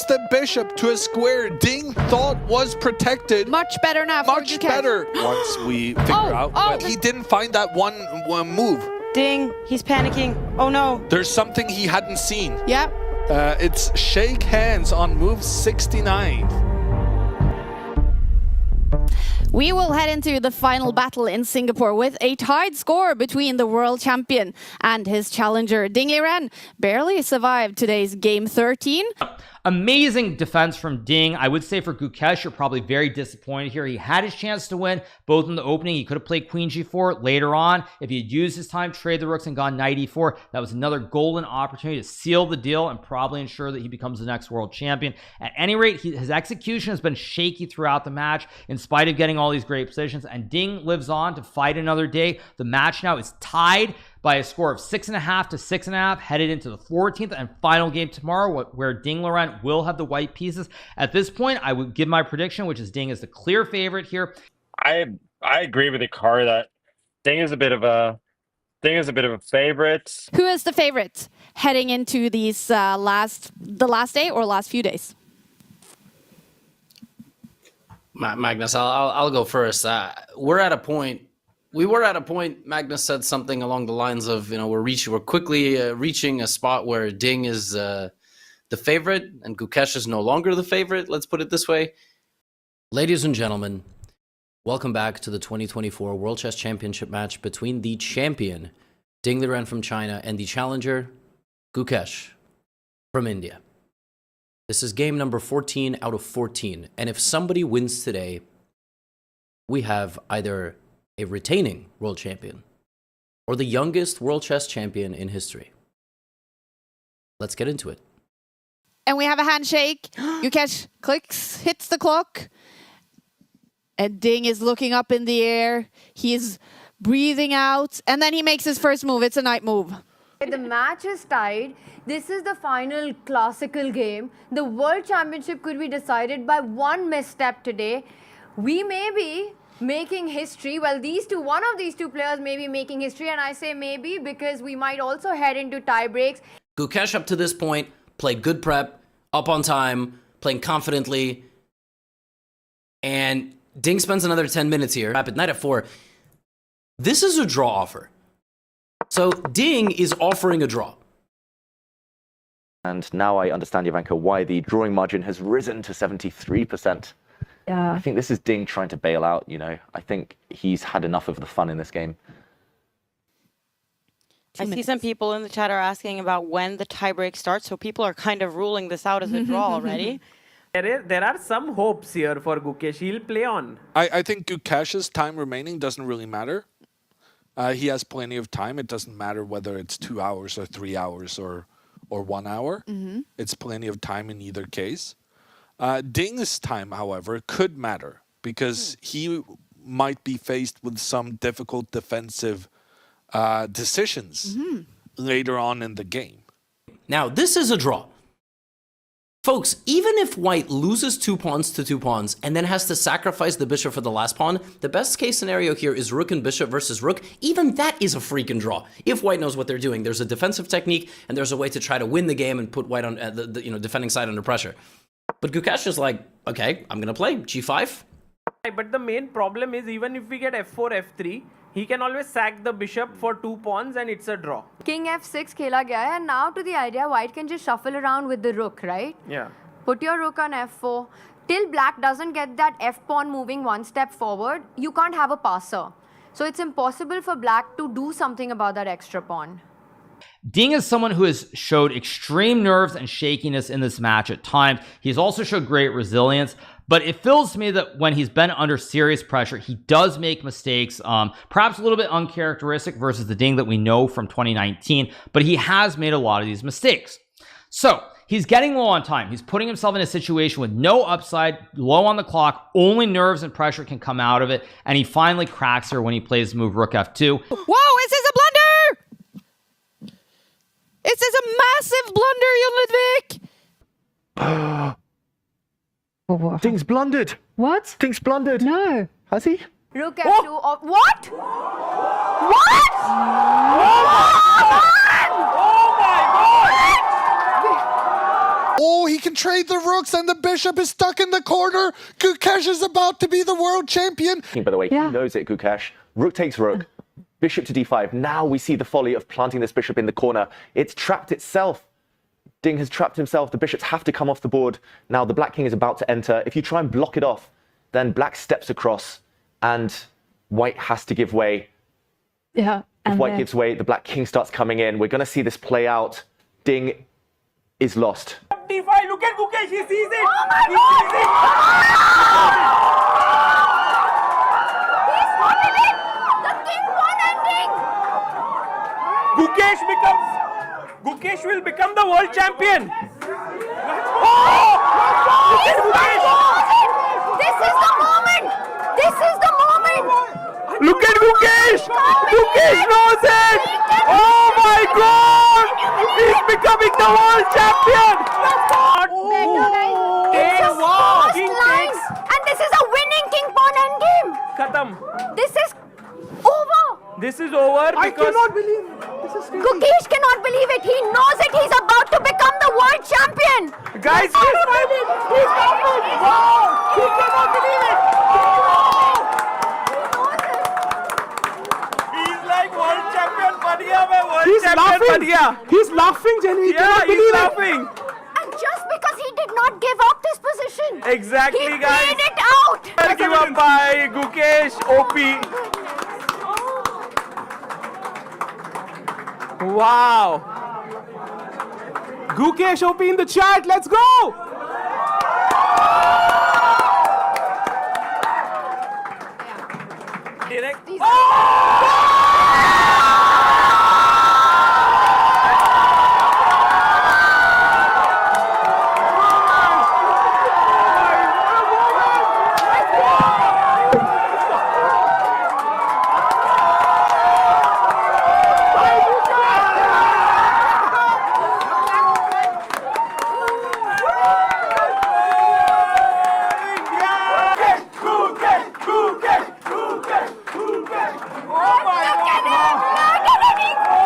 the bishop to a square Ding thought was protected. Much better now for Much Guky. better once we figure out. But he didn't find that one move. Ding, he's panicking. Oh no. There's something he hadn't seen. Yeah. It's shake hands on move 69. We will head into the final battle in Singapore with a tied score between the world champion and his challenger. Ding Liren barely survived today's game 13. Amazing defense from Ding. I would say for Gukesh, you're probably very disappointed here. He had his chance to win, both in the opening. He could have played Queen G4 later on. If he had used his time, trade the rooks, and gone Knight E4, that was another golden opportunity to seal the deal and probably ensure that he becomes the next world champion. At any rate, his execution has been shaky throughout the match, in spite of getting all these great positions, and Ding lives on to fight another day. The match now is tied by a score of 6.5 to 6.5, headed into the 14th and final game tomorrow, where Ding Liren will have the white pieces. At this point, I would give my prediction, which is Ding is the clear favorite here. I agree with Ikari that Ding is a bit of a favorite. Who is the favorite heading into these the last day or last few days? Magnus, I'll go first. We were at a point, Magnus said something along the lines of, we're quickly reaching a spot where Ding is the favorite and Gukesh is no longer the favorite. Let's put it this way. Ladies and gentlemen, welcome back to the 2024 World Chess Championship match between the champion, Ding Liren from China, and the challenger, Gukesh from India. This is game number 14 out of 14. And if somebody wins today, we have either a retaining world champion or the youngest world chess champion in history. Let's get into it. And we have a handshake. Gukesh clicks, hits the clock. And Ding is looking up in the air. He is breathing out. And then he makes his first move. It's a knight move. The match is tied. This is the final classical game. The World Championship could be decided by one misstep today. We may be making history. Well, one of these two players may be making history, and I say maybe because we might also head into tie breaks. Gukesh up to this point played good prep, up on time, playing confidently, and Ding spends another 10 minutes here. Rapid knight f4. This is a draw offer. So Ding is offering a draw. And now I understand, Jovanka, why the drawing margin has risen to 73%. Yeah. I think this is Ding trying to bail out, I think he's had enough of the fun in this game. I see some people in the chat are asking about when the tiebreak starts, so people are kind of ruling this out as a draw already. There are some hopes here for Gukesh. He'll play on. I think Gukesh's time remaining doesn't really matter. He has plenty of time. It doesn't matter whether it's 2 hours or 3 hours or 1 hour. It's plenty of time in either case. Ding's time, however, could matter because he might be faced with some difficult defensive decisions later on in the game. Now, this is a draw. Folks, even if White loses 2 pawns to 2 pawns and then has to sacrifice the bishop for the last pawn, the best case scenario here is rook and bishop versus rook. Even that is a freaking draw. If White knows what they're doing, there's a defensive technique and there's a way to try to win the game and put White on the defending side under pressure. But Gukesh is like, okay, I'm going to play G5. But the main problem is even if we get f4, f3, he can always sack the bishop for 2 pawns and it's a draw. King f6 khela gaya hai, and now to the idea, White can just shuffle around with the rook, right? Yeah. Put your rook on f4. Till Black doesn't get that f-pawn moving 1 step forward, you can't have a passer. So it's impossible for Black to do something about that extra pawn. Ding is someone who has showed extreme nerves and shakiness in this match at times. He's also showed great resilience, but it feels to me that when he's been under serious pressure, he does make mistakes, perhaps a little bit uncharacteristic versus the Ding that we know from 2019, but he has made a lot of these mistakes. So he's getting low on time. He's putting himself in a situation with no upside, low on the clock, only nerves and pressure can come out of it, and he finally cracks her when he plays the move rook f2. Whoa, is this a blunder? Is this a massive blunder, Jon Ludwig? Ding's blundered. What? Ding's blundered. No. Has he? Rook f2. Oh. What? What? Oh, he can trade the rooks and the bishop is stuck in the corner. Gukesh is about to be the world champion. By the way, he knows it, Gukesh. Rook takes rook. Bishop to d5. Now we see the folly of planting this bishop in the corner. It's trapped itself. Ding has trapped himself. The bishops have to come off the board. Now the black king is about to enter. If you try and block it off, then black steps across and white has to give way. Yeah. If white gives way, the black king starts coming in. We're going to see this play out. Ding is lost. D5, look at Gukesh, he sees it! Oh my He God! sees it! He's spotted it! The king pawn ending! Gukesh will become the world champion! He's This is the moment! This is the moment! Look at Gukesh! Gukesh knows it! Oh my God! He's becoming the world champion! It's a fast line! And this is a winning king pawn endgame! Khatam. This is over! This is over because... I cannot believe it. This is crazy. Gukesh cannot believe it. He knows it. He's about to become the world champion. Guys, He's smiling. He's laughing. Wow. He cannot believe it. he's like world champion, Padilla, world He's champion, laughing. Padilla. He's laughing, Jenny. He Yeah, cannot he's believe it. laughing. And just because he did not give up this position. Exactly, He guys. played it out. Give up by Gukesh, OP. Wow. Gukesh OP in the chat. Let's go. Direct.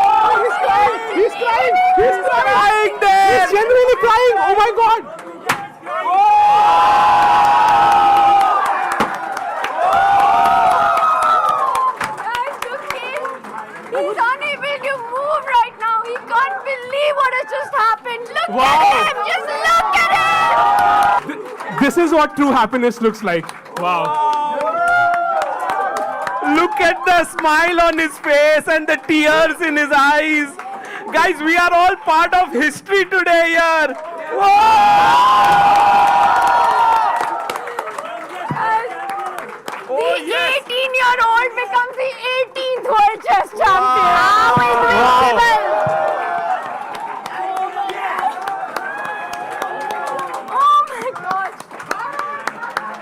He's crying. He's crying. Crying there. He's genuinely crying. Oh my God. Guys, Gukesh, he's unable to move right now. He can't believe what has just happened. Look Wow. at him. Just look at him. This is what true happiness looks like. Wow. Look at the smile on his face and the tears in his eyes. Guys, we are all part of history today here. The 18-year-old becomes the 18th world chess champion.